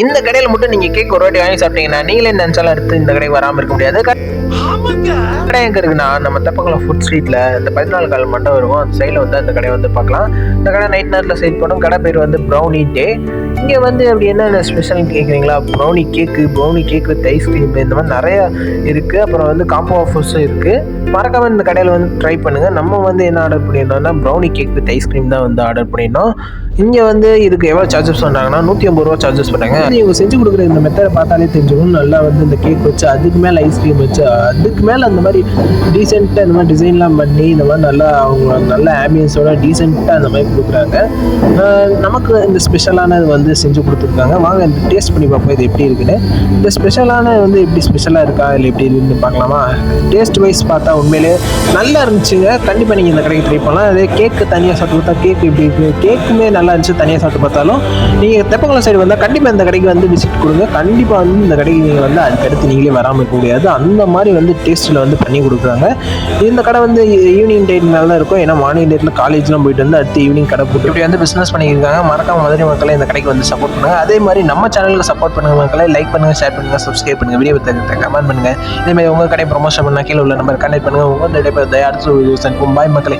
இந்த கடையில் மட்டும் நீங்கள் கேக் ஒரு வாட்டி வாங்கி சாப்பிட்டீங்கன்னா நீங்களே நினச்சாலும் அடுத்து இந்த கடைக்கு வராமல் இருக்க முடியாது. கடை எங்கே இருக்குன்னா நம்ம தெப்பக்குளம் ஃபுட் ஸ்ட்ரீட்டில் இந்த 14 கால் மண்டபம் இருக்கும். அந்த சைடில் வந்து அந்த கடையை வந்து பார்க்கலாம். இந்த கடை நைட் நேரத்தில் சைட் பண்ணும். கடை பேர் வந்து ப்ரௌனி டே. இங்கே வந்து அப்படி என்னென்ன ஸ்பெஷல்னு கேட்குறீங்களா? ப்ரௌனி கேக் வித் ஐஸ்கிரீம் இந்த மாதிரி நிறையா இருக்குது. அப்புறம் வந்து காம்போ ஆஃபர்ஸும் இருக்குது. மறக்காமல் இந்த கடையில் வந்து ட்ரை பண்ணுங்கள். நம்ம வந்து என்ன ஆர்டர் பண்ணியிருந்தோம்னா ப்ரௌனி கேக் வித் ஐஸ்கிரீம் தான் வந்து ஆர்டர் பண்ணியிருந்தோம். இங்கே வந்து இதுக்கு எவ்வளோ சார்ஜஸ் பண்ணுறாங்கன்னா 150 ரூபா சார்ஜஸ் பண்ணுறாங்க. இவங்க செஞ்சு கொடுக்குற இந்த மெத்தடை பார்த்தாலே தெரிஞ்சுக்கணும். நல்லா வந்து இந்த கேக் வச்சு அதுக்கு மேலே ஐஸ்கிரீம் வச்சு அதுக்கு மேலே அந்த மாதிரி டீசெண்டாக இந்த மாதிரி டிசைன்லாம் பண்ணி இந்த மாதிரி நல்லா அவங்க நல்ல ஆம்பியன்ஸோட டீசெண்டாக அந்த மாதிரி கொடுக்குறாங்க. நமக்கு இந்த ஸ்பெஷலானது வந்து செஞ்சு கொடுத்துருக்காங்க. வாங்க இந்த டேஸ்ட் பண்ணி பார்ப்போம் இது எப்படி இருக்குன்னு. இந்த ஸ்பெஷலான வந்து எப்படி ஸ்பெஷலாக இருக்கா இல்லை எப்படி இருக்குன்னு பார்க்கலாமா? டேஸ்ட் வைஸ் பார்த்தா உண்மையிலே நல்லா இருந்துச்சுங்க. கண்டிப்பாக நீங்கள் இந்த கடைக்கு ட்ரை பண்ணலாம். அதே கேக்கு தனியாக சாப்பிட்டு பார்த்தா கேக் எப்படி இருக்குது, கேக்குமே நல்லா இருந்துச்சு. தனியாக சாப்பிட்டு பார்த்தாலும் நீங்கள் தெப்பக்குளம் சைடு வந்தால் கண்டிப்பாக இந்த கடைக்கு வந்து விசிட் கொடுங்க. கண்டிப்பாக வந்து இந்த கடைக்கு நீங்கள் வந்து அதுக்கடுத்து நீங்களே வராமல் இருக்க முடியாது. அந்த மாதிரி வந்து டேஸ்ட்டில் வந்து பண்ணி கொடுக்குறாங்க. இந்த கடை வந்து ஈவினிங் டைம் நல்லா இருக்கும். ஏன்னா மார்னிங் டேட்டில் காலேஜ்லாம் போயிட்டு வந்து அடுத்து ஈவினிங் கடை போட்டு இப்படி வந்து பிஸ்னஸ் பண்ணியிருக்காங்க. மறக்காம மதுரை மக்களை இந்த கடைக்கு வந்து சப்போர்ட் பண்ணுங்கள். அதே மாதிரி நம்ம சேனலுக்கு சப்போர்ட் பண்ணுங்க மக்களை. லைக் பண்ணுங்கள், ஷேர் பண்ணுங்கள், சப்ஸ்கிரைப் பண்ணுங்கள், வீடியோ பற்றி கமெண்ட் பண்ணுங்கள். இதே மாதிரி உங்கள் கடை ப்ரொமோஷன் பண்ணால் கீழே உள்ள நம்பர் கனெக்ட் பண்ணுங்கள். உங்கள் அடுத்த பாய் மக்களே.